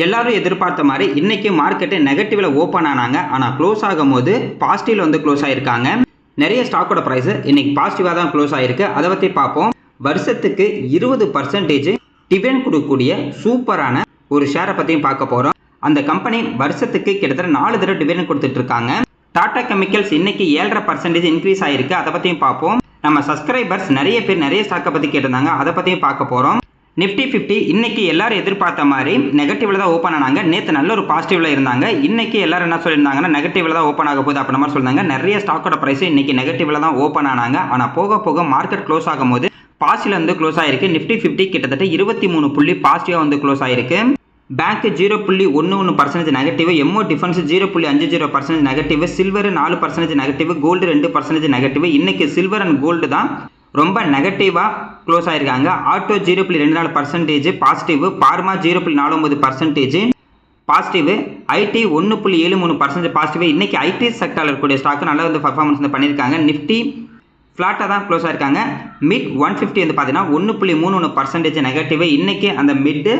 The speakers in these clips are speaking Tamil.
எல்லாரும் எதிர்பார்த்த மாதிரி இன்னைக்கு மார்க்கெட்டு நெகட்டிவ்ல ஓப்பன் ஆனாங்க. ஆனால் க்ளோஸ் ஆகும்போது பாசிட்டிவ்ல வந்து க்ளோஸ் ஆயிருக்காங்க. நிறைய ஸ்டாக்கோட ப்ரைஸ் இன்னைக்கு பாசிட்டிவாக தான் க்ளோஸ் ஆயிருக்கு. அதை பற்றி பார்ப்போம். வருஷத்துக்கு 20% டிவிடெண்ட் கொடுக்கக்கூடிய சூப்பரான ஒரு ஷேரை பற்றியும் பார்க்க போகிறோம். அந்த கம்பெனி வருஷத்துக்கு கிட்டத்தட்ட 4 தடவை டிவிடெண்ட் கொடுத்துட்டு இருக்காங்க. டாடா கெமிக்கல்ஸ் இன்னைக்கு 7.5% இன்க்ரீஸ் ஆயிருக்கு. அதை பற்றியும் பார்ப்போம். நம்ம சப்ஸ்கிரைபர்ஸ் நிறைய பேர் நிறைய ஸ்டாக்கை பற்றி கேட்டிருந்தாங்க. அதை பற்றியும் பார்க்க போகிறோம். நிஃப்டி 50 இன்னைக்கு எல்லாரும் எதிர்பார்த்த மாதிரி நெகட்டிவ்ல தான் ஓப்பன் ஆனாங்க. நேற்று நல்ல ஒரு பாசிட்டிவ்ல இருந்தாங்க. இன்னைக்கு எல்லாரும் என்ன சொல்லியிருந்தாங்கன்னா நெகட்டிவ்ல தான் ஓப்பன் ஆக போகுது அப்படின்ற மாதிரி சொல்றாங்க. நிறைய ஸ்டாக்கோட பிரைஸ் இன்னைக்கு நெகட்டிவ்ல தான் ஓப்பன் ஆனாங்க. ஆனால் போக போக மார்க்கெட் க்ளோஸ் ஆகும்போது பாசிட்டிவ்ல வந்து க்ளோஸ் ஆயிருக்கு. நிஃப்டி 50 கிட்டத்தட்ட 23 புள்ளி பாசிட்டிவா வந்து க்ளோஸ் ஆயிருக்கு. பேங்க் 0.11% நெகட்டிவ், எம்ஓ defence 0.50% negative, silver 4% negative, gold 2% negative. இன்னைக்கு சில்வர் அண்ட் கோல்டு தான் ரொம்ப நெகட்டிவாக க்ளோஸ் ஆயிருக்காங்க. Auto 0.24% positive, pharma 0.49% positive, IT 1.73% positive. இன்னைக்கு ஐடி செக்டரில் இருக்கக்கூடிய ஸ்டாக் நல்லா வந்து பர்ஃபார்மன்ஸ் வந்து பண்ணியிருக்காங்க. நிஃப்டி ஃப்ளாட்டாக தான் க்ளோஸ் ஆயிருக்காங்க. மிட் 150 வந்து பார்த்தீங்கன்னா 1.31% நெகட்டிவ். இன்னைக்கு அந்த மிட்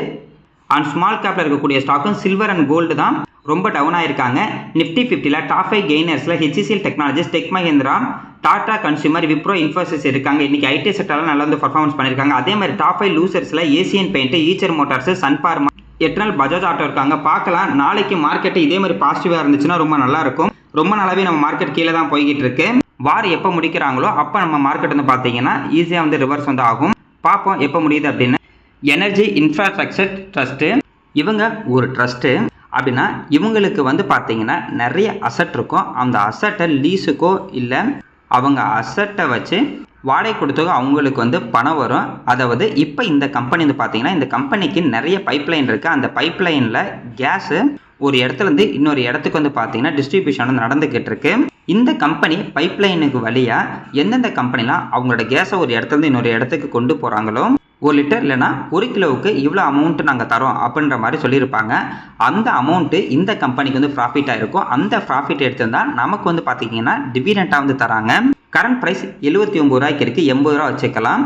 அண்ட் ஸ்மால் கேப்பில் இருக்கக்கூடிய ஸ்டாக்கும் சில்வர் அண்ட் கோல்டு தான் ரொம்ப டவுன் ஆயிருக்காங்க. நிஃப்டி 50ல டாப் 5 கெய்னர்ஸில் HCL technologies, tech Mahindra, Tata consumer, Wipro, Infosys இருக்காங்க. இன்னைக்கு ஐடி செக்டரில் நல்லா வந்து பர்ஃபார்மன்ஸ் பண்ணியிருக்காங்க. அதே மாதிரி டாப் 5 லூசர்ஸில் Asian paint, Eicher motors, Sun Pharma, Eternal, Bajaj auto இருக்காங்க. பார்க்கலாம் நாளைக்கு மார்க்கெட் இதே மாதிரி பாசிட்டிவாக இருந்துச்சுன்னா ரொம்ப நல்லா இருக்கும். ரொம்ப நாளாவே நம்ம மார்க்கெட் கீழே தான் போய்கிட்டு இருக்கு. வார் எப்போ முடிக்கிறாங்களோ அப்போ நம்ம மார்க்கெட் வந்து பார்த்தீங்கன்னா ஈஸியாக வந்து ரிவர்ஸ் வந்து ஆகும். பார்ப்போம் எப்போ முடியுது அப்படின்னு. எனர்ஜி இன்ஃப்ராஸ்ட்ரக்சர் ட்ரஸ்ட்டு, இவங்க ஒரு ட்ரஸ்ட்டு அப்படின்னா இவங்களுக்கு வந்து பார்த்தீங்கன்னா நிறைய அசட் இருக்கும். அந்த அசட்டை லீஸுக்கோ இல்லை அவங்க அசட்டை வச்சு வாடகை கொடுத்தோ அவங்களுக்கு வந்து பணம் வரும். அதாவது இப்போ இந்த கம்பெனி வந்து பார்த்தீங்கன்னா இந்த கம்பெனிக்கு நிறைய பைப்லைன் இருக்குது. அந்த பைப்லைனில் கேஸு ஒரு இடத்துலேருந்து இன்னொரு இடத்துக்கு வந்து பார்த்தீங்கன்னா டிஸ்ட்ரிபியூஷன் வந்து நடந்துக்கிட்டு இருக்கு. இந்த கம்பெனி பைப்லைனுக்கு வழியாக எந்தெந்த கம்பெனிலாம் அவங்களோட கேஸை ஒரு இடத்துலேருந்து இன்னொரு இடத்துக்கு கொண்டு போகிறாங்களோ, 1 லிட்டர் இல்லைனா 1 கிலோவுக்கு இவ்வளோ அமௌண்ட் நாங்கள் தரோம் அப்படின்ற மாதிரி சொல்லியிருப்பாங்க. அந்த அமௌண்ட்டு இந்த கம்பெனிக்கு வந்து ப்ராஃபிட்டாக இருக்கும். அந்த ப்ராஃபிட் எடுத்துருந்தால் நமக்கு வந்து பார்த்தீங்கன்னா டிவிடெண்டாக வந்து தராங்க. கரண்ட் ப்ரைஸ் 79 ரூபாய்க்கு இருக்குது. 80 ரூபா வச்சுக்கலாம்.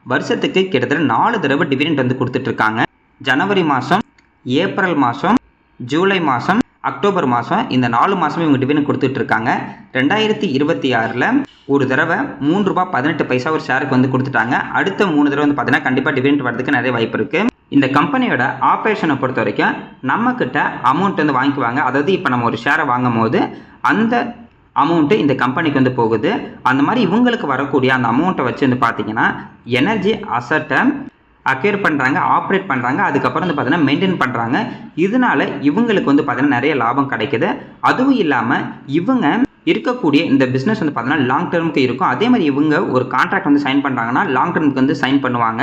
வருஷத்துக்கு கிட்டத்தட்ட 4 தடவை டிவிடெண்ட் வந்து கொடுத்துட்ருக்காங்க. ஜனவரி மாதம், ஏப்ரல் மாதம், ஜூலை மாதம், அக்டோபர் மாதம், இந்த 4 மாதமே இவங்க டிவிடெண்ட் கொடுத்துட்ருக்காங்க. 2026ல் ஒரு தடவை 3 ரூபா 18 பைசா ஒரு ஷேருக்கு வந்து கொடுத்துட்டாங்க. அடுத்த 3 தடவை வந்து பார்த்தீங்கன்னா கண்டிப்பாக டிவிடெண்ட் வரதுக்கு நிறைய வாய்ப்பு இருக்குது. இந்த கம்பெனியோட ஆப்ரேஷனை பொறுத்த வரைக்கும் நம்மக்கிட்ட அமௌண்ட் வந்து வாங்கிக்குவாங்க. அதாவது இப்போ நம்ம ஒரு ஷேரை வாங்கும் போது அந்த அமௌண்ட்டு இந்த கம்பெனிக்கு வந்து போகுது. அந்த மாதிரி இவங்களுக்கு வரக்கூடிய அந்த அமௌண்ட்டை வச்சு வந்து பார்த்தீங்கன்னா எனர்ஜி அசட்டை அக்யூர் பண்ணுறாங்க, ஆப்ரேட் பண்ணுறாங்க, அதுக்கப்புறம் வந்து பார்த்தீங்கன்னா மெயின்டைன் பண்ணுறாங்க. இதனால இவங்களுக்கு வந்து பார்த்தீங்கன்னா நிறைய லாபம் கிடைக்குது. அதுவும் இல்லாமல் இவங்க இருக்கக்கூடிய இந்த பிஸ்னஸ் வந்து பார்த்தீங்கன்னா லாங் டேர்முக்கு இருக்கும். அதே மாதிரி இவங்க ஒரு கான்ட்ராக்ட் வந்து சைன் பண்ணுறாங்கன்னா லாங் டேர்முக்கு வந்து சைன் பண்ணுவாங்க.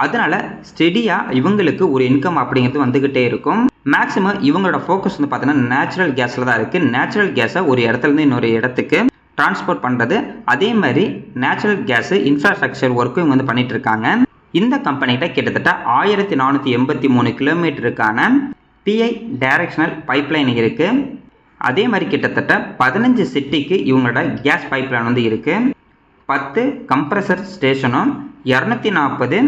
அதனால ஸ்டெடியாக இவங்களுக்கு ஒரு இன்கம் அப்படிங்கிறது வந்துக்கிட்டே இருக்கும். மேக்ஸிமம் இவங்களோட ஃபோக்கஸ் வந்து பார்த்தீங்கன்னா நேச்சுரல் கேஸில் தான் இருக்குது. நேச்சுரல் கேஸை ஒரு இடத்துலேருந்து இன்னொரு இடத்துக்கு டிரான்ஸ்போர்ட் பண்ணுறது, அதே மாதிரி நேச்சுரல் கேஸு இன்ஃப்ராஸ்ட்ரக்சர் ஒர்க்கும் இவங்க வந்து பண்ணிட்டு இருக்காங்க. இந்த கம்பெனிகிட்ட கிட்டத்தட்ட 1483 கிலோமீட்டருக்கான பிஐ டைரக்ஷனல் பைப்லைன் இருக்குது. அதே மாதிரி கிட்டத்தட்ட 15 சிட்டிக்கு இவங்களோட கேஸ் பைப்லைன் வந்து இருக்குது. 10 கம்ப்ரஸர் ஸ்டேஷனும் 240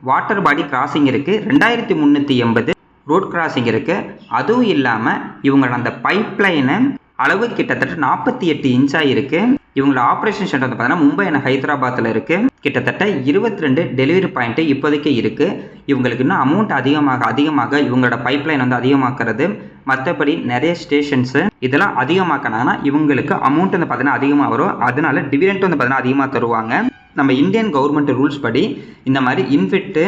வாட்டர் பாடி கிராசிங் இருக்குது. 2380 ரோட் கிராசிங் இருக்குது. அதுவும் இல்லாமல் இவங்களோட அந்த பைப்லைனு அளவு கிட்டத்தட்ட 48 இன்ச்சாக இருக்குது. இவங்களோட ஆப்ரேஷன் சென்டர் வந்து பார்த்தீங்கன்னா மும்பை அண்ட் ஹைதராபாத்தில் இருக்குது. கிட்டத்தட்ட 22 டெலிவரி பாயிண்ட்டு இப்போதைக்கு இருக்குது. இவங்களுக்கு இன்னும் அமௌண்ட் அதிகமாக இவங்களோட பைப்லைன் வந்து அதிகமாக்குறது, மற்றபடி நிறைய ஸ்டேஷன்ஸு இதெல்லாம் அதிகமாக்கினாங்கன்னா இவங்களுக்கு அமௌண்ட் வந்து பார்த்தீங்கன்னா அதிகமாக வரும். அதனால டிவிடெண்ட் வந்து பார்த்தீங்கன்னா அதிகமாக தருவாங்க. நம்ம இந்தியன் கவர்மெண்ட் ரூல்ஸ் படி இந்த மாதிரி இன்ஃபிட்டு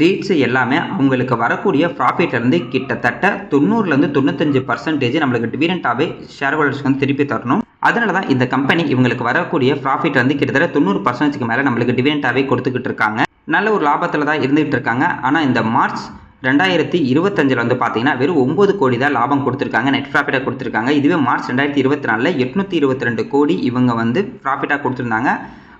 ரீட்ஸு எல்லாமே அவங்களுக்கு வரக்கூடிய ப்ராஃபிட்லேருந்து கிட்டத்தட்ட 90லேருந்து 95% நம்மளுக்கு டிவிடெண்டாகவே ஷேர் ஹோல்டர்ஸ்க்கு வந்து திருப்பி தரணும். அதனால தான் இந்த கம்பெனி இவங்களுக்கு வரக்கூடிய ப்ராஃபிட் வந்து கிட்டத்தட்ட 90%க்கு மேலே நம்மளுக்கு டிவிடெண்டாகவே கொடுத்துக்கிட்டு இருக்காங்க. நல்ல ஒரு லாபத்தில் தான் இருந்துகிட்டு இருக்காங்க. ஆனால் இந்த மார்ச் 2025 வந்து பார்த்தீங்கன்னா வெறும் 9 கோடி தான் லாபம் கொடுத்துருக்காங்க, நெட் ப்ராஃபிட்டாக கொடுத்துருக்காங்க. இதுவே மார்ச் 2024ல் 822 கோடி இவங்க வந்து ப்ராஃபிட்டாக கொடுத்துருந்தாங்க.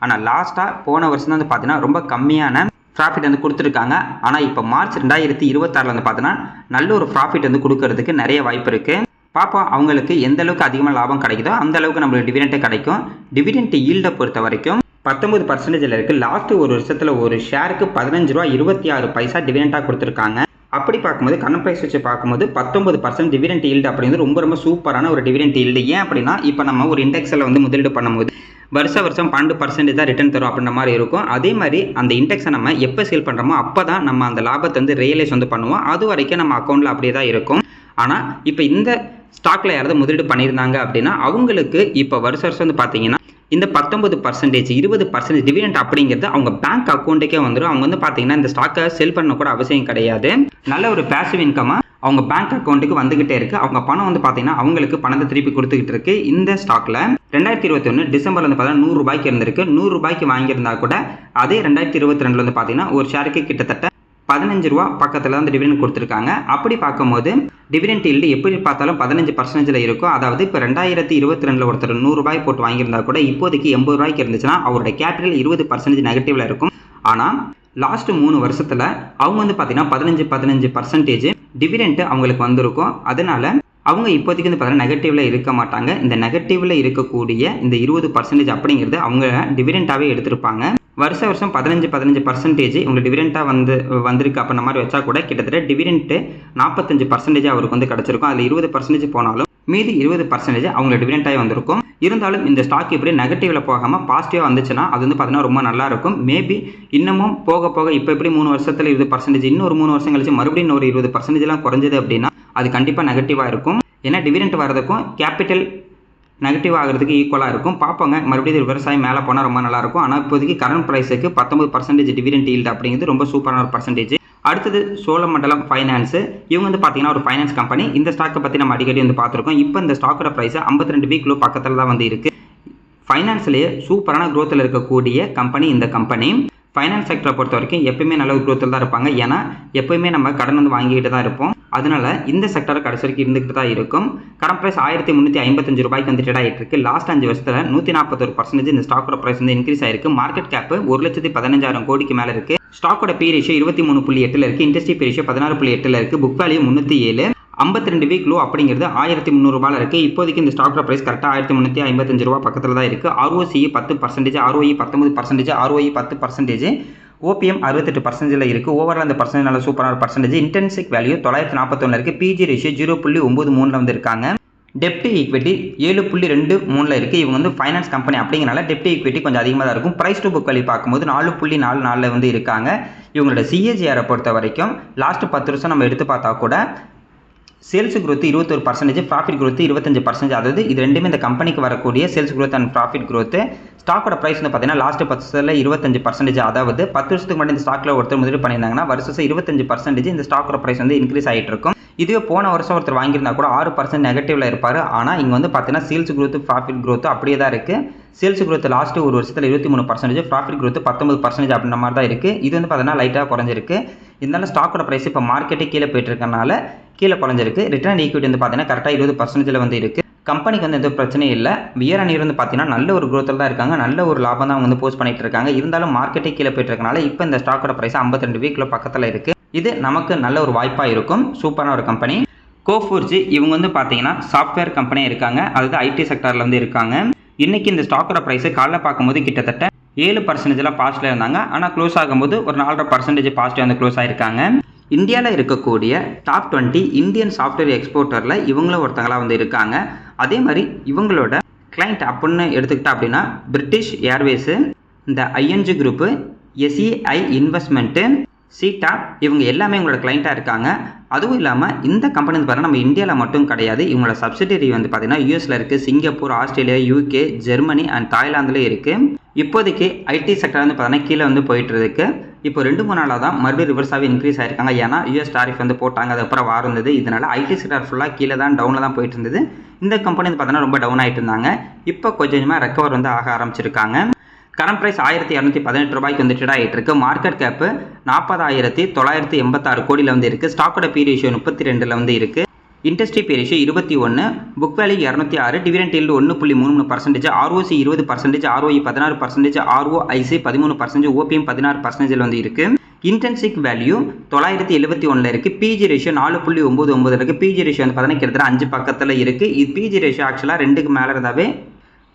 ஆனால் லாஸ்ட்டாக போன வருஷம் தான் வந்து பார்த்தீங்கன்னா ரொம்ப கம்மியான ப்ராஃபிட் வந்து கொடுத்துருக்காங்க. ஆனால் இப்போ மார்ச் 2026 வந்து பார்த்தீங்கன்னா நல்ல ஒரு ப்ராஃபிட் வந்து கொடுக்கறதுக்கு நிறைய வாய்ப்பு இருக்குது. பார்ப்போம் அவங்களுக்கு எந்த அளவுக்கு அதிகமாக லாபம் கிடைக்குதோ அந்த அளவுக்கு நம்மளுக்கு டிவிடெண்ட்டே கிடைக்கும். டிவிடெண்ட் ஈல்டை பொறுத்த வரைக்கும் 19% இருக்குது. லாஸ்ட் ஒரு வருஷத்தில் ஒரு ஷேருக்கு 15 ரூபா 26 பைசா டிவிடெண்டாக கொடுத்துருக்காங்க. அப்படி பார்க்கும்போது கரண்ட் ப்ரைஸ் வச்சு பார்க்கும்போது 19% டிவிடெண்ட் ஈல்டு அப்படிங்கிறது ரொம்ப சூப்பரான ஒரு டிவிடெண்ட் ஈல்டு. ஏன் அப்படின்னா இப்போ நம்ம ஒரு இண்டெக்ஸில் வந்து முதலீடு பண்ணும்போது வருஷம் 12% தான் ரிட்டர்ன் தரும் அப்படின்ற மாதிரி இருக்கும். அதே மாதிரி அந்த இண்டெக்ஸை நம்ம எப்போ சேல் பண்ணுறோமோ அப்போ தான் நம்ம அந்த லாபத்தை வந்து ரியலைஸ் வந்து பண்ணுவோம். அது வரைக்கும் நம்ம அக்கௌண்ட்டில் அப்படியே தான் இருக்கும். ஆனால் இப்போ இந்த ஸ்டாக்கில் யாராவது முதலீடு பண்ணியிருந்தாங்க அப்படின்னா அவங்களுக்கு இப்போ வருஷம் வந்து பார்த்தீங்கன்னா இந்த 19% 20% டிவிடெண்ட் அப்படிங்கிறது அவங்க பேங்க் அக்கௌண்ட்டுக்கே வந்துடும். அவங்க வந்து பார்த்தீங்கன்னா இந்த ஸ்டாக்கை செல் பண்ண கூட அவசியம் கிடையாது. நல்ல ஒரு பேசிவ் இன்கமாக அவங்க பேங்க் அக்கௌண்ட்டுக்கு வந்துகிட்டே இருக்கு. அவங்க பணம் வந்து பார்த்தீங்கன்னா அவங்களுக்கு பணத்தை திருப்பி கொடுத்துக்கிட்டு இருக்கு. இந்த ஸ்டாக்ல 2021 டிசம்பர்ல வந்து பார்த்தீங்கன்னா 100 ரூபாய்க்கு இருந்திருக்கு. 100 ரூபாய்க்கு வாங்கியிருந்தா கூட அதே 2022 வந்து பார்த்தீங்கன்னா ஒரு ஷேருக்கு கிட்டத்தட்ட 15 ரூபா பக்கத்தில் வந்து டிவிடெண்ட் கொடுத்துருக்காங்க. அப்படி பார்க்கும்போது டிவிடெண்ட் ஈல்டு எப்படி பார்த்தாலும் 15% இருக்கும். அதாவது இப்போ 2022 ஒருத்தர் 100 ரூபாய் போட்டு வாங்கியிருந்தா கூட இப்போதைக்கு 80 ரூபாய்க்கு இருந்துச்சுன்னா அவரோட கேபிட்டல் 20% நெகட்டிவ்ல இருக்கும். ஆனால் லாஸ்ட் 3 வருஷத்துல அவங்க வந்து பார்த்தீங்கன்னா 15% டிவிடெண்ட் அவங்களுக்கு வந்திருக்கும். அதனால அவங்க இப்போதைக்கு வந்து பார்த்தீங்கன்னா நெகட்டிவ்ல இருக்க மாட்டாங்க. இந்த நெகட்டிவ்ல இருக்கக்கூடிய இந்த 20% அப்படிங்கிறது அவங்க டிவிடெண்டாவே எடுத்திருப்பாங்க. வருஷம் 15% இவங்க டிவிடெண்டாக வந்திருக்கு அப்படின்ற மாதிரி வச்சா கூட கிட்டத்தட்ட டிவிடெண்ட் 45% அவருக்கு வந்து கிடச்சிருக்கும். அதில் 20% போனாலும் மீதி 20% அவங்களோட டிவிடெண்டாகி வந்திருக்கும். இருந்தாலும் இந்த ஸ்டாக் இப்படி நெகட்டிவ்ல போகாமல் பாசிட்டிவாக வந்துச்சுன்னா அது வந்து பார்த்தீங்கன்னா ரொம்ப நல்லா இருக்கும். மேபி இன்னமும் போக போக இப்போ எப்படி 3 வருஷத்தில் 20% இன்னொரு 3 வருஷம் கழிச்சு மறுபடியும் ஒரு 20% குறைஞ்சது அப்படின்னா அது கண்டிப்பாக நெகட்டிவாக இருக்கும். ஏன்னா டிவிடெண்ட் வரதுக்கும் கேபிட்டல் நெகட்டிவ் ஆகிறதுக்கு ஈக்குவலாக இருக்கும். பார்ப்போங்க, மறுபடியும் விவசாயம் மேலே போனால் ரொம்ப நல்லாயிருக்கும். ஆனால் இப்போதைக்கு கரண்ட் ப்ரைஸுக்கு 19% டிவிடெண்ட் ஈல்டு அப்படிங்கிறது ரொம்ப சூப்பரான ஒரு பர்சன்டேஜ். அடுத்தது சோழமண்டலம் ஃபைனான்ஸ். இவங்க வந்து பார்த்தீங்கன்னா ஒரு ஃபைனான்ஸ் கம்பெனி. இந்த ஸ்டாக்கை பற்றி நம்ம அடிக்கடி வந்து பார்த்துருக்கோம். இப்போ இந்த ஸ்டாக்கோட ப்ரைஸ் 52 வீக் லோ பக்கத்தில் தான் வந்து இருக்குது. ஃபைனான்ஸ்லேயே சூப்பரான க்ரோத்தில் இருக்கக்கூடிய கம்பெனி இந்த கம்பெனி. ஃபைனான்ஸ் செக்டரை பொறுத்த வரைக்கும் எப்பயுமே நல்ல ஒரு க்ரோத்தில் தான் இருப்பாங்க. ஏன்னா எப்பயுமே நம்ம கடன் வந்து வாங்கிக்கிட்டு தான் இருப்போம். அதனால இந்த செக்டரை கடைசி வரைக்கும் இருந்துகிட்டு தான் இருக்கும். கரண்ட் ப்ரைஸ் 1355 ரூபாய்க்கு வந்து ட்ரேட் ஆகிட்டு இருக்கு. லாஸ்ட் 5 வருஷத்தில் 141% இந்த ஸ்டாக்கோட ப்ரைஸ் வந்து இன்க்ரீஸ் ஆயிருக்கு. மார்க்கெட் கேப் 1,15,000 கோடிக்கு மேலே இருக்கு. ஸ்டாக்கோட பி ரேஷியோ 23.8 இருக்கு. இண்டஸ்ட்ரி பி ரேஷியோ 16.8 இருக்கு. Book value 307. 52 வீக் லோ அப்படிங்கிறது 1300 ரூபாயில் இருக்குது. இப்போதைக்கு இந்த ஸ்டாக்கோட ப்ரைஸ் கரெக்டாக 1355 ரூபா பக்கத்தில் தான் இருக்குது. ROCE 10%, ROE 19%, ROE 10%, OPM 68% இருக்குது. ஓவரால் அந்த பர்சன்டேஜ் நல்ல சூப்பரான பர்சன்டேஜ். இன்டென்சிக் வேல்யூ 941 இருக்குது. பிஜி ரேஷியோ 0.93 வந்து இருக்காங்க. டெப்ட் ஈக்விட்டி 7.23 இருக்குது. இவங்க வந்து ஃபைனான்ஸ் கம்பெனி அப்படிங்கிறனால டெப்ட் ஈக்விட்டி கொஞ்சம் அதிகமாக தான் இருக்கும். ப்ரைஸ் டு புக் வேல்யூ பார்க்கும்போது 4.44 வந்து இருக்காங்க. இவங்களோட CAGR பொறுத்த வரைக்கும் லாஸ்ட் 10 வருஷம் நம்ம எடுத்து பார்த்தா கூட சேல்ஸ் growth 21%, ப்ராஃபிட் growth 25%. அதாவது இது ரெண்டுமே இந்த கம்பெனிக்கு வரக்கூடிய sales growth and profit growth. ஸ்டாக்கோட ப்ரைஸ் வந்து பார்த்தீங்கன்னா லாஸ்ட் 10 வருஷத்தில் 25%. அதாவது 10 வருஷத்துக்கு முன்னாடி இந்த ஸ்டாக்கில் ஒருத்தர் முதலீடு பண்ணியிருந்தாங்கன்னா வருஷம் 25% இந்த ஸ்டாக்கோட ப்ரைஸ் வந்து இன்க்ரீஸ் ஆகிட்டு இருக்கும். இதுவே போன வருஷம் ஒருத்தர் வாங்கியிருந்தா கூட 6% நெகட்டிவ்ல இருப்பார். ஆனால் இங்கே வந்து பார்த்தீங்கன்னா சேல்ஸ் growth ப்ராஃபிட் growth அப்படியே தான் இருக்குது. சேல்ஸ் growth லாஸ்ட் ஒரு வருஷத்தில் 23%, ப்ராஃபிட் growth 19% அப்படின்ற மாதிரி தான் இருக்குது. இது வந்து பார்த்தீங்கன்னா லைட்டாக குறைஞ்சிருக்கு. இருந்தாலும் ஸ்டாக்கோட ப்ரைஸ் இப்போ மார்க்கெட்டே கீழே போயிட்டு இருக்கனால கீழே குறைஞ்சிருக்கு. ரிட்டர்ன் ஈக்விட்டி வந்து பார்த்தீங்கன்னா கரெக்டாக 20% வந்து இருக்குது. கம்பெனிக்கு வந்து எந்த பிரச்சனையும் இல்லை. இயர் அண்ட் இயர் வந்து பார்த்தீங்கன்னா நல்ல ஒரு growth தான் இருக்காங்க. நல்ல ஒரு லாபம் தான் வந்து போஸ்ட் பண்ணிட்டு இருக்காங்க. இருந்தாலும் மார்க்கெட்டே கீழே போயிட்டு இருக்கனால இப்போ இந்த ஸ்டாக்கோட ப்ரைஸ் 52 வீக்ல பக்கத்தில் இருக்குது. இது நமக்கு நல்ல ஒரு வாய்ப்பாக இருக்கும். சூப்பரான ஒரு கம்பெனி. கோஃபோர்ஜ் இவங்க வந்து பார்த்தீங்கன்னா சாஃப்ட்வேர் கம்பெனியாக இருக்காங்க. அதாவது ஐடி செக்டரில் வந்து இருக்காங்க. இன்னைக்கு இந்த ஸ்டாக்கோட ப்ரைஸ் காலைல பார்க்கும்போது கிட்டத்தட்ட 7% பாசிட்டிவ்ல இருந்தாங்க. ஆனால் க்ளோஸ் ஆகும்போது ஒரு 4.5% பாசிட்டிவ் வந்து க்ளோஸ் ஆயிருக்காங்க. இந்தியாவில் இருக்கக்கூடிய டாப் 20 இந்தியன் சாஃப்ட்வேர் எக்ஸ்போர்ட்டரில் இவங்களும் ஒருத்தங்களாக வந்து இருக்காங்க. அதே மாதிரி இவங்களோட கிளைண்ட் அப்படின்னு எடுத்துக்கிட்டா அப்படின்னா பிரிட்டிஷ் ஏர்வேஸு, இந்த ING குரூப்பு, SEI இன்வெஸ்ட்மெண்ட்டு, சீட்டா இவங்க எல்லாமே இவங்களோட கிளைண்ட்டாக இருக்காங்க. அதுவும் இல்லாமல் இந்த கம்பெனி வந்து பார்த்தீங்கன்னா நம்ம இந்தியாவில் மட்டும் கிடையாது. இவங்களோட சப்சிடரி வந்து பார்த்தீங்கன்னா யூஎஸில் இருக்குது, Singapore, Australia, UK, Germany and தாய்லாந்துலேயும் இருக்குது. இப்போதைக்கு ஐடி செக்டர் வந்து பார்த்தீங்கன்னா கீழே வந்து போயிட்டு இருக்கு. இப்போ 2-3 நாளாக தான் மறுபடியும் ரிவர்ஸாகவே இன்க்ரீஸ் ஆயிருக்காங்க. ஏன்னா US டாரிஃப் வந்து போட்டாங்க, அதுக்கப்புறம் வார் இருந்தது. இதனால ஐடி செக்டர் ஃபுல்லாக கீழே தான் டவுனில் தான் போயிட்டு இருந்தது. இந்த கம்பெனி வந்து பார்த்தீங்கன்னா ரொம்ப டவுன் ஆகிட்டு இருந்தாங்க. இப்போ கொஞ்சமாக ரெக்கவர் வந்து ஆக ஆரம்பிச்சிருக்காங்க. கரண்ட் ப்ரைஸ் 1218 ரூபாய்க்கு வந்து ட்ரேட் ஆகிட்டு இருக்கு. மார்க்கெட் கேப்பு 40,986 கோடியில் வந்து இருக்குது. ஸ்டாக்கோட பி ரேஷியோ 32 வந்து இருக்குது. Industry B ratio 21, book value 206, dividend yield 1.33%, ROC 20%, ROE 16%, ROIC 13%, OPM 16% வந்து இருக்குது. இன்டென்சிக் வேல்யூ 971 இருக்குது. பிஜி ரேஷியோ 4.99 இருக்குது. பிஜி ரேஷியோ வந்து பார்த்தீங்கன்னா கிட்டத்தட்ட 5 பக்கத்தில் இருக்குது. இது பிஜி ரேஷியோ ஆக்சுவலாக 2க்கு மேலே இருந்தாவே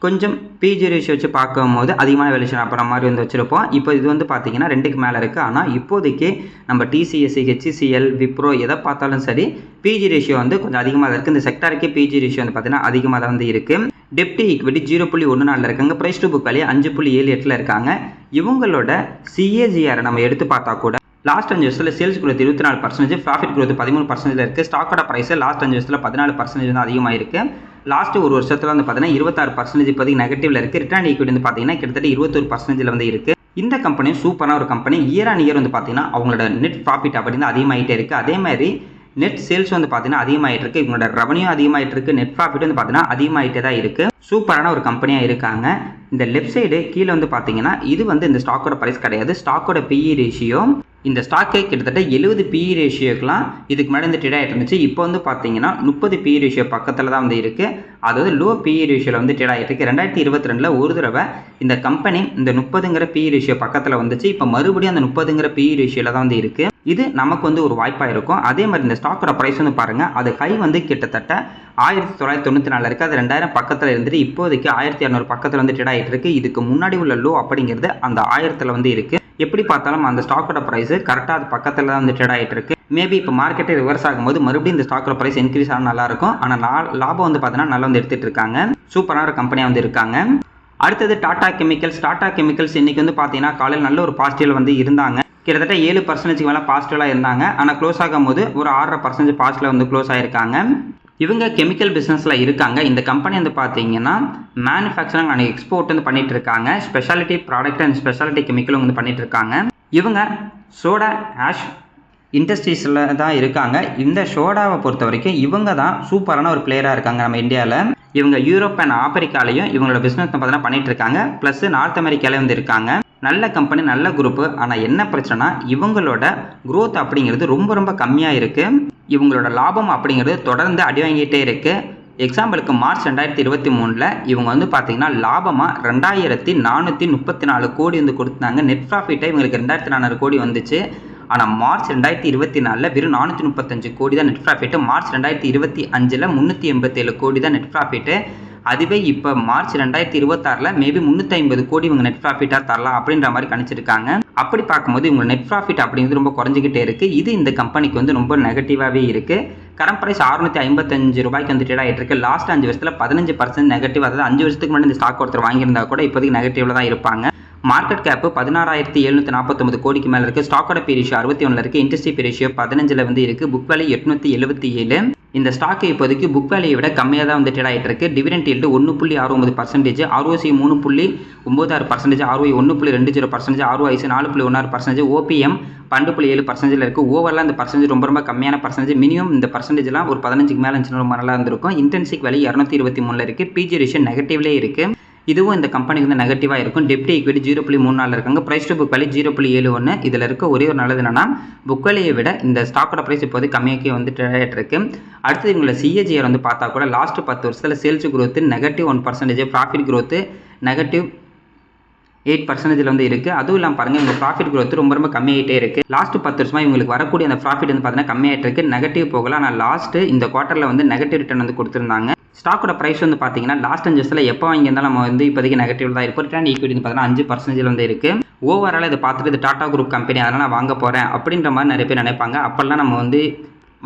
கொஞ்சம் பிஜி ரேஷியோ வச்சு பார்க்கும்போது அதிகமான வேல்யூஷன் அப்புற மாதிரி வந்து வச்சுருப்போம். இப்போ இது வந்து பார்த்தீங்கன்னா 2க்கு மேலே இருக்குது. ஆனால் இப்போதைக்கு நம்ம டிசிஎஸ்சி, ஹெச்சிசிஎல், விப்ரோ எதை பார்த்தாலும் சரி பிஜி ரேஷியோ வந்து கொஞ்சம் அதிகமாக தான் இருக்குது. இந்த செக்டாருக்கே பிஜி ரேஷியோ வந்து பார்த்தீங்கன்னா அதிகமாக தான் வந்து இருக்குது. டெப்ட் ஈக்விட்டி 0.14 இருக்காங்க. ப்ரைஸ் டு புக் வேல்யூ 5.78 இருக்காங்க. இவங்களோட சிஏஜிஆரை நம்ம எடுத்து பார்த்தா கூட லாஸ்ட் 5 வருஷத்தில் சேல்ஸ் growth 24%, ப்ராஃபிட் growth 13% இருக்குது. ஸ்டாக்கோட ப்ரைஸ் லாஸ்ட் 5 வருஷத்தில் 14% வந்து அதிகமாக இருக்குது. லாஸ்ட் ஒரு வருஷத்தில் வந்து பார்த்தீங்கன்னா 26% இப்போதைக்கு நெகட்டிவ்ல இருக்குது. ரிட்டர்ன் ஈக்விட்டி வந்து பார்த்தீங்கன்னா கிட்டத்தட்ட 21% வந்து இருக்குது. இந்த கம்பெனி சூப்பரான ஒரு கம்பெனி. இயர் ஆன் இயர் வந்து பார்த்தீங்கன்னா அவங்களோட நெட் ப்ராஃபிட் அப்படின்னு அதிகமாகிட்டே இருக்குது. அதே மாதிரி நெட் சேல்ஸ் வந்து பார்த்தீங்கன்னா அதிகமாகிட்டு இருக்குது. இவங்களோட ரெவன்யூ அதிகமாகிட்டு இருக்குது. நெட் ப்ராஃபிட் வந்து பார்த்தீங்கன்னா அதிகமாகிட்டே தான் இருக்குது. சூப்பரான ஒரு கம்பெனியாக இருக்காங்க. இந்த லெஃப்ட் சைடு கீழே வந்து பார்த்தீங்கன்னா இது வந்து இந்த ஸ்டாக்கோட ப்ரைஸ் கிடையாது. ஸ்டாக்கோட பிஇ ரேஷியோ இந்த ஸ்டாக்கை கிட்டத்தட்ட 70 பிஇ ரேஷியோக்கெலாம் இதுக்கு முன்னாடி வந்து ட்ரேட் ஆகிட்டு இருந்துச்சு. இப்போ வந்து பார்த்தீங்கன்னா 30 பிஇ ரேஷியோ பக்கத்தில் தான் வந்து இருக்குது. அதாவது லோ பிஇ ரேஷியோவில் வந்து ட்ரேட் ஆகிட்டு இருக்குது. 2022 ஒரு தடவை இந்த கம்பெனி இந்த 30ங்கிற பிஇ ரேஷியோ பக்கத்தில் வந்துச்சு. இப்போ மறுபடியும் அந்த 30ங்கிற பிஇ ரேஷியோவில் தான் வந்து இருக்குது. இது நமக்கு வந்து ஒரு வாய்ப்பாக இருக்கும். அதே மாதிரி இந்த ஸ்டாக்கோட ப்ரைஸ் வந்து பாருங்கள், அது ஹை வந்து கிட்டத்தட்ட 1994 இருக்குது. அது 2000 பக்கத்தில் இருந்துட்டு இப்போதைக்கு 1200 பக்கத்தில் வந்து ட்ரேட் ஆகிட்டு இருக்குது. இதுக்கு முன்னாடி உள்ள லோ அப்படிங்கிறது அந்த 1000 வந்து இருக்குது. எப்படி பார்த்தாலும் அந்த ஸ்டாக்கோட ப்ரைஸ் கரெக்டாக அது பக்கத்தில் தான் வந்து ட்ரேட் ஆகிட்டு இருக்குது. மேபி இப்போ மார்க்கெட்டை ரிவர்ஸ் ஆகும்போது மறுபடியும் இந்த ஸ்டாக்கோட ப்ரைஸ் இன்க்ரீஸ் ஆனால் நல்லாயிருக்கும். ஆனால் லாபம் வந்து பார்த்தீங்கன்னா நல்லா வந்து எடுத்துகிட்டு இருக்காங்க. சூப்பரான ஒரு கம்பெனியாக வந்து இருக்காங்க. அடுத்தது டாடா கெமிக்கல்ஸ். டாடா கெமிக்கல்ஸ் இன்றைக்கி வந்து பார்த்தீங்கன்னா காலையில் நல்ல ஒரு பாசிட்டிவ் வந்து இருந்தாங்க. கிட்டத்தட்ட 7% மேலே பாசிட்டிவாக இருந்தாங்க. ஆனால் க்ளோஸ் ஆகும்போது ஒரு 6.5% பாசிட்டிவ் வந்து க்ளோஸ் ஆகிருக்காங்க. இவங்க கெமிக்கல் பிஸ்னஸில் இருக்காங்க. இந்த கம்பெனி வந்து பார்த்தீங்கன்னா மேனுஃபேக்சரிங் அண்ட் எக்ஸ்போர்ட் வந்து பண்ணிட்டு இருக்காங்க. ஸ்பெஷாலிட்டி ப்ராடக்ட் அண்ட் ஸ்பெஷாலிட்டி கெமிக்கலும் வந்து பண்ணிட்டு இருக்காங்க. இவங்க சோடா ஆஷ் இண்டஸ்ட்ரீஸில் தான் இருக்காங்க. இந்த சோடாவை பொறுத்த வரைக்கும் இவங்க தான் சூப்பரான ஒரு பிளேயராக இருக்காங்க நம்ம இந்தியாவில். இவங்க யூரோப் அண்ட் ஆப்பிரிக்காலையும் இவங்களோட பிஸ்னஸ் பார்த்தீங்கன்னா பண்ணிட்டு இருக்காங்க. ப்ளஸ் நார்த் அமெரிக்காலே வந்து இருக்காங்க. நல்ல கம்பெனி, நல்ல குரூப்பு. ஆனால் என்ன பிரச்சனைனா இவங்களோட growth அப்படிங்கிறது ரொம்ப கம்மியாக இருக்குது. இவங்களோட லாபம் அப்படிங்கிறது தொடர்ந்து அடி வாங்கிட்டே இருக்குது. எக்ஸாம்பிளுக்கு மார்ச் 2023 இவங்க வந்து பார்த்தீங்கன்னா லாபமாக 2434 கோடி வந்து கொடுத்தாங்க. நெட் ப்ராஃபிட்டை இவங்களுக்கு 2400 கோடி வந்துச்சு. ஆனால் மார்ச் 2024 வெறும் 435 கோடி தான் நெட் ப்ராஃபிட்டு. மார்ச் 2025 387 கோடி தான் நெட் ப்ராஃபிட்டு. அதுவே இப்போ மார்ச் 2026 மேபி 350 கோடி இவங்க நெட் ப்ராஃபிட்டாக தரலாம் அப்படின்ற மாதிரி கணிச்சிருக்காங்க. அப்படி பார்க்கும்போது இவங்க நெட் ப்ராஃபிட் அப்படிங்கிறது ரொம்ப குறைஞ்சிக்கிட்டே இருக்குது. இது இந்த கம்பெனிக்கு வந்து ரொம்ப நெகட்டிவாகவே இருக்குது. கரண்ட் ப்ரைஸ் 655 ரூபாய்க்கு வந்து ட்ரேட் ஆகிட்டு இருக்கு. லாஸ்ட் 5 வருஷத்தில் 15% நெகட்டிவ். அதாவது 5 வருஷத்துக்கு முன்னாடி இந்த ஸ்டாக் ஒருத்தர் வாங்கியிருந்தா கூட இப்போதைக்கு நெகட்டிவ்ல தான் இருப்பாங்க. மார்க்கெட் கேப் 16,749 கோடிக்கு மேலே இருக்குது. ஸ்டாக்கோட பி ரேஷியோ 61 இருக்குது. இண்டஸ்ட்ரி பி ரேஷியோ 15 வந்து இருக்குது. Book value 877. இந்த ஸ்டாக்கு இப்போதைக்கு புக் வேல்யூவை விட கம்மியாக தான் வந்து ட்ரேட் ஆகிட்டு இருக்கு. Dividend yield 1.69%, ROC 3.96%, ROE 1.20%, ROIC 4.16%, OPM 12.7% இருக்குது. ஓவராலாக இந்த பர்சன்டேஜ் ரொம்ப கம்மியான பர்சன்டேஜ். மினிமம் இந்த பர்சன்டேஜ்லாம் ஒரு 15க்கு மேலே இருந்துச்சுன்னா ரொம்ப நல்லா இருந்திருக்கும். இன்டென்சிக் வேல்யூ 223 இருக்குது. பிஜி ரேஷியோ நெகட்டிவ்லேயே இருக்குது. இதுவும் இந்த கம்பெனிக்கு வந்து நெகட்டிவாக இருக்கும். டெப்ட் ஈக்விட்டி 0.34 இருக்காங்க. Price to book value 0.71. இதில் இருக்க ஒரே ஒரு நல்லது என்னன்னா புக் வேல்யூயை விட இந்த ஸ்டாக்கோட ப்ரைஸ் இப்போது கம்மியாக்கி வந்து ட்ரேட் இருக்கு. அடுத்து இவங்களோட சிஏஜிஆர் வந்து பார்த்தா கூட லாஸ்ட் 10 வருஷத்தில் சேல்ஸ் growth -1%, ப்ராஃபிட் growth -8% வந்து இருக்குது. அதுவும் இல்லாமல் பாருங்கள் இவங்க ப்ராஃபிட் growth ரொம்ப கம்மியாகிட்டே இருக்குது. லாஸ்ட் 10 வருஷமாக இவங்களுக்கு வரக்கூடிய அந்த ப்ராஃபிட் வந்து பார்த்தீங்கன்னா கம்மியாகிட்டு இருக்குது. நெகட்டிவ் போகலாம். ஆனால் லாஸ்ட்டு இந்த குவார்ட்டரில் வந்து நெகட்டிவ் ரிட்டர்ன் வந்து கொடுத்துருந்தாங்க. ஸ்டாக்கோட ப்ரைஸ் வந்து பார்த்தீங்கன்னா லாஸ்ட் 5 வருஷத்தில் எப்போ வாங்கியிருந்தாலும் நம்ம வந்து இப்போதைக்கு நெகட்டிவ் தான் இருக்கும். ரிட்டர்ன் ஈக்விட்டி பார்த்தீங்கன்னா 5% வந்து இருக்குது. ஓவரால் இதை பார்த்துட்டு இது டாடா குரூப் கம்பெனி, அதனால் நான் வாங்க போகிறேன் அப்படின்ற மாதிரி நிறைய பேர் நினைப்பாங்க. அப்போல்லாம் நம்ம வந்து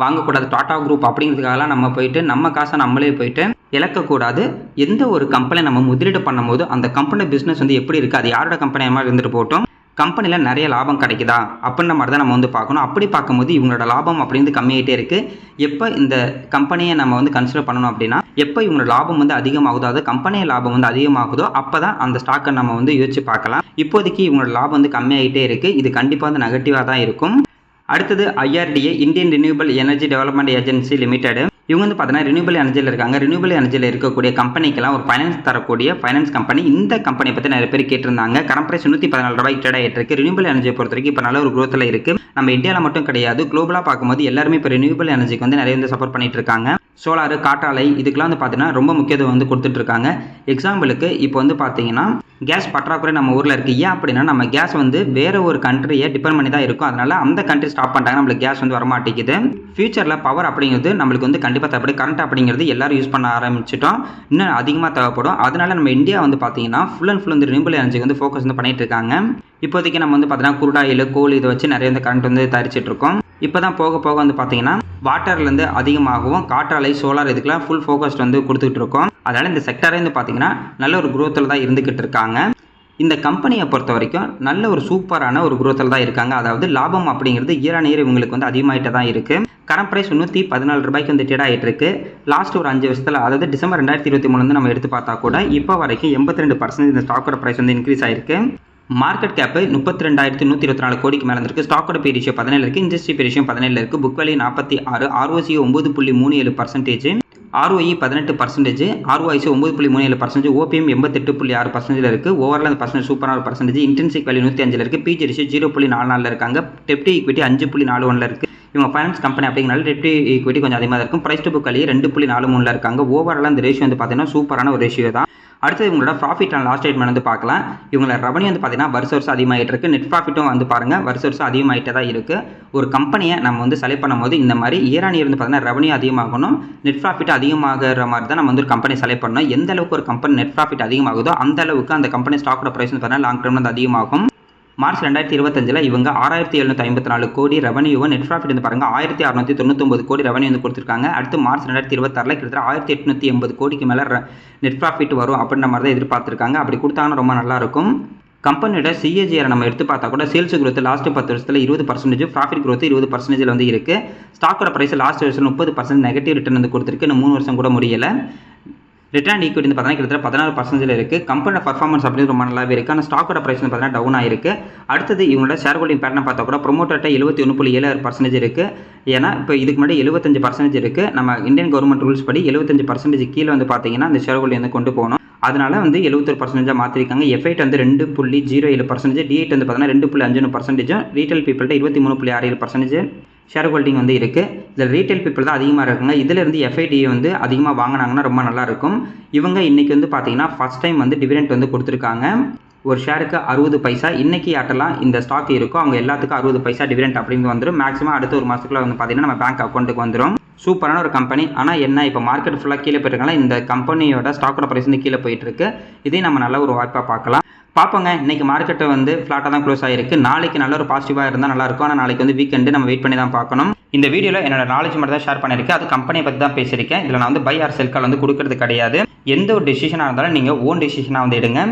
வாங்கக்கூடாது. டாடா குரூப் அப்படிங்கிறதுக்காகலாம் நம்ம போயிட்டு நம்ம காசை நம்மளே போயிட்டு இழக்கக்கூடாது. எந்த ஒரு கம்பெனி நம்ம முதலீடு பண்ணும்போது அந்த கம்பெனி பிஸ்னஸ் வந்து எப்படி இருக்குது, அது யாரோட கம்பெனி மாதிரி இருந்துட்டு போட்டோம், கம்பெனியில் நிறைய லாபம் கிடைக்குதா அப்படின்ற மாதிரி தான் நம்ம வந்து பார்க்கணும். அப்படி பார்க்கும்போது இவங்களோட லாபம் அப்படிங்கிறது கம்மியாகிட்டே இருக்குது. எப்போ இந்த கம்பெனியை நம்ம வந்து கன்சிடர் பண்ணணும் அப்படின்னா எப்போ இவங்களோட லாபம் வந்து அதிகமாகுதோ, அது கம்பெனி லாபம் வந்து அதிகமாகுதோ அப்போ தான் அந்த ஸ்டாக்கை நம்ம வந்து யோசிச்சு பார்க்கலாம். இப்போதைக்கு இவங்களோட லாபம் வந்து கம்மியாகிட்டே இருக்குது. இது கண்டிப்பாக வந்து நெகட்டிவாக தான் இருக்கும். அடுத்தது IRDA, Indian renewable energy development agency limited. இவங்க வந்து பார்த்தீங்கன்னா ரினியூவபிள் எனர்ஜியில் இருக்காங்க. ரினியூவபிள் எனர்ஜியில் இருக்கக்கூடிய கம்பெனிக்கெல்லாம் ஒரு ஃபைனான்ஸ் தரக்கூடிய ஃபைனான்ஸ் கம்பெனி. இந்த கம்பெனியை பற்றி நிறைய பேர் கேட்டிருந்தாங்க. கரண்ட் ப்ரைஸ் 114 ரூபாய்க்கு ட்ரேட் ஆகிட்டு இருக்கு. ரினியூவபிள் எனர்ஜியை பொறுத்த வரைக்கும் இப்போ நல்ல ஒரு growthல இருக்குது. நம்ம இந்தியாவில் மட்டும் கிடையாது, குளோபலாக பார்க்கும்போது எல்லாருமே இப்போ ரினியூவபிள் எனர்ஜிக்கு வந்து நிறைய வந்து சப்போர்ட் பண்ணிட்டு இருக்காங்க. சோலார், காற்றாலை இதுக்கெல்லாம் வந்து பார்த்தீங்கன்னா ரொம்ப முக்கியத்துவம் வந்து கொடுத்துட்ருக்காங்க. எக்ஸாம்பிளுக்கு இப்போ வந்து பார்த்தீங்கன்னா கேஸ் பற்றாக்குறை நம்ம ஊரில் இருக்குது. ஏன் அப்படின்னா நம்ம கேஸ் வந்து வேறு ஒரு கண்ட்ரியை டிபெண்ட் பண்ணி தான் இருக்கும். அதனால் அந்த கண்ட்ரி ஸ்டாப் பண்ணிட்டாங்க, நம்மளுக்கு கேஸ் வந்து வரமாட்டேங்குது. ஃபியூச்சரில் பவர் அப்படிங்கிறது நம்மளுக்கு வந்து கண்டிப்பாக தேவைப்படும். கரண்ட் அப்படிங்கிறது எல்லாரும் யூஸ் பண்ண ஆரம்பிச்சிட்டோம், இன்னும் அதிகமாக தேவைப்படும். அதனால் நம்ம இந்தியா வந்து பார்த்தீங்கன்னா ஃபுல் அண்ட் ஃபுல் வந்து ரினியூவபிள் எனர்ஜிக்கு வந்து ஃபோக்கஸ் வந்து பண்ணிட்டு இருக்காங்க. இப்போதைக்கு நம்ம வந்து பார்த்தீங்கன்னா குரூட் ஆயில், கோல் இதை வச்சு நிறைய வந்து கரண்ட் வந்து தயாரிச்சிட்டு இருக்கோம். இப்போ தான் போக போக வந்து பார்த்தீங்கன்னா வாட்டர்லேருந்து அதிகமாகவும் காற்றாலை, சோலார் இதுக்கெல்லாம் ஃபுல் ஃபோக்கஸ் வந்து கொடுத்துட்டு இருக்கோம். அதனால் இந்த செக்டரே வந்து பார்த்தீங்கன்னா நல்ல ஒரு குரோத்தில் தான் இருந்துக்கிட்டு இருக்காங்க. இந்த கம்பெனியை பொறுத்த வரைக்கும் நல்ல ஒரு சூப்பரான ஒரு குரோத்தில் தான் இருக்காங்க. அதாவது லாபம் அப்படிங்கிறது இயர் ஆன் இயர் இவங்களுக்கு வந்து அதிகமாகிட்டு தான் இருக்குது. கரண்ட் ப்ரைஸ் 314 ரூபாய்க்கு வந்து ட்ரேட் ஆகிட்டு இருக்கு. லாஸ்ட் ஒரு 5 வருஷத்தில், அதாவது டிசம்பர் 2023 நம்ம எடுத்து பார்த்தா கூட இப்போ வரைக்கும் 82% இந்த ஸ்டாக்கோட ப்ரைஸ் வந்து இன்க்ரீஸ் ஆயிருக்கு. மார்க்கெட் கேப் 32,124 கோடிக்கு மேலே இருக்கு. ஸ்டாக்கோட பி ரேஷியோ 17 இருக்குது, இண்டஸ்ட்ரி பி ரேஷியோ 17 இருக்குது, book value 46, ROC 9.37%, ROE 18%, ROIC 9.37%, OPM 88.6% இருக்குது. ஓவரால் அந்த பர்சன்டேஜ் சூப்பரான ஒரு பர்சன்டேஜ். இன்டென்சிக் வேல்யூ 105 இருக்குது. பிஜி ரேஷியோ 0.44 இருக்காங்க. டெப்டி ஈக்விட்டி 5.41 இருக்குது. இவங்க ஃபைனான்ஸ் கம்பெனி அப்படிங்கிறனால டெப்டி ஈக்விட்டி கொஞ்சம் அதிகமாக இருக்கும். ப்ரைஸ் டு புக் வேல்யூ 2.43 இருக்காங்க. ஓவரால் அந்த ரேஷியோ வந்து பார்த்தீங்கன்னா சூப்பரான ஒரு ரேஷியோ தான். அடுத்து இவங்களோட ப்ராஃபிட் அண்ட் லாஸ் ஸ்டேட்மெண்ட் வந்து பார்க்கலாம். இவங்களோட ரெவன்யூ வந்து பார்த்தீங்கன்னா வருஷம் அதிகமாகிட்டு இருக்குது. நெட் ப்ராஃபிட்டும் வந்து பாருங்கள் வருஷம் அதிகமாகிட்டே தான் இருக்குது. ஒரு கம்பெனியை நம்ம வந்து செலக்ட் பண்ணும்போது இந்த மாதிரி இயர் ஆன் இயர் வந்து பார்த்தீங்கன்னா ரெவன்யூ அதிகமாகணும், நெட் ப்ராஃபிட் அதிகமாகிற மாதிரி தான் நம்ம வந்து ஒரு கம்பெனி செலக்ட் பண்ணணும். எந்த அளவுக்கு ஒரு கம்பெனி நெட் ப்ராஃபிட் அதிகமாகுதோ அந்த அளவுக்கு அந்த கம்பெனி ஸ்டாக்கோட ப்ரைஸ் வந்து பார்த்தீங்கன்னா லாங் டர்ம் வந்து அதிகமாகும். மார்ச் 2025 இவங்க 6,754 கோடி ரெவன்யூ, நெட் ப்ராஃபிட் வந்து பாருங்க 1,699 கோடி ரெவன்யூ வந்து கொடுத்துருக்காங்க. அடுத்து மார்ச் 2026 கிட்டத்தட்ட 1,880 கோடிக்கு மேலே நெட் ப்ராஃபிட் வரும் அப்படின்ற மாதிரி தான் எதிர்பார்த்துருக்காங்க. அப்படி கொடுத்தாங்கன்னா ரொம்ப நல்லாயிருக்கும். கம்பெனியோட சிஏஜிஆர் நம்ம எடுத்து பார்த்தா கூட சேல்ஸ் growth லாஸ்ட் 10 வருஷத்தில் 20%, ப்ராஃபிட் growth 20% வந்து இருக்குது. ஸ்டாக்கோட ப்ரைஸ் லாஸ்ட் வருஷம் 30% நெகட்டிவ் ரிட்டர்ன் வந்து கொடுத்துருக்கு. இன்னும் 3 வருஷம் கூட முடியலை. ரிட்டர்ன் ஈக்விட்டி வந்து பார்த்தீங்கன்னா கிட்டத்தட்ட 16% இருக்குது. கம்பெனியோட பர்ஃபார்மன்ஸ் அப்படின்னு ரொம்ப நல்லாவே இருக்குது. ஆனால் ஸ்டாக்கோட ப்ரைஸ் வந்து பார்த்தீங்கன்னா டவுன் ஆயிருக்கு. அடுத்தது இவங்களோட ஷேர் ஹோல்டிங் பேட்டர்ன் பார்த்தா கூட ப்ரொமோட்டர்கிட்ட 71.76% இருக்குது. ஏன்னா இப்போ இதுக்கு முன்னாடி 75% இருக்குது. நம்ம இந்தியன் கவர்மெண்ட் ரூல்ஸ் படி 75% கீழே வந்து பார்த்தீங்கன்னா அந்த ஷேர் ஹோல்டிங் வந்து கொண்டு போகணும். அதனால வந்து 71% மாற்றிருக்காங்க. எஃப்ஐட் வந்து 2.07%, டிஐட் வந்து பார்த்தீங்கன்னா 2.51%, ரீட்டைல் பீப்பிள்கிட்ட 23.67% ஷேர் ஹோல்டிங் வந்து இருக்குது. இதில் ரீட்டைல் பீப்புள் தான் அதிகமாக இருக்குங்க. இதிலிருந்து எஃப்ஐடியை வந்து அதிகமாக வாங்கினாங்கன்னா ரொம்ப நல்லாயிருக்கும். இவங்க இன்றைக்கி வந்து பார்த்தீங்கன்னா ஃபஸ்ட் டைம் வந்து டிவிடெண்ட் வந்து கொடுத்துருக்காங்க. ஒரு ஷேருக்கு 60 பைசா. இன்றைக்கி யார்ட்டெல்லாம் இந்த ஸ்டாக் இருக்கோ அவங்க எல்லாத்துக்கும் 60 பைசா டிவிடெண்ட் அப்படின்னு வந்துடும். மேக்ஸிமம் அடுத்த ஒரு மாதத்துக்குள்ள வந்து பார்த்தீங்கன்னா நம்ம பேங்க் அக்கௌண்ட்டுக்கு வந்துடும். சூப்பரான ஒரு கம்பெனி. ஆனால் என்ன இப்போ மார்க்கெட் ஃபுல்லாக கீழே போயிருக்கனால இந்த கம்பெனியோட ஸ்டாக்கோட ப்ரைஸ் வந்து கீழே போயிட்டுருக்கு. இதையும் நம்ம நல்ல ஒரு வாய்ப்பாக பார்ப்போங்க. இன்றைக்கி மார்க்கெட்டை வந்து ஃப்ளாட்டாக தான் க்ளோஸ் ஆகிருக்கு. நாளைக்கு நல்ல ஒரு பாசிட்டிவாக இருந்தால் நல்லாயிருக்கும். ஆனால் நாளைக்கு வந்து வீக்கெண்டு நம்ம வெயிட் பண்ணி தான் பார்க்கணும். இந்த வீடியோவில் என்னோட நாலேஜ் மட்டும் தான் ஷேர் பண்ணியிருக்கேன். அது கம்பெனியை பற்றி தான் பேசியிருக்கேன். இதில் நான் வந்து பை ஆர் செல் கால் வந்து கொடுக்கறது கிடையாது. எந்த ஒரு டெசிஷனாக இருந்தாலும் நீங்கள் ஓன் டெசிஷனாக வந்து எடுங்க.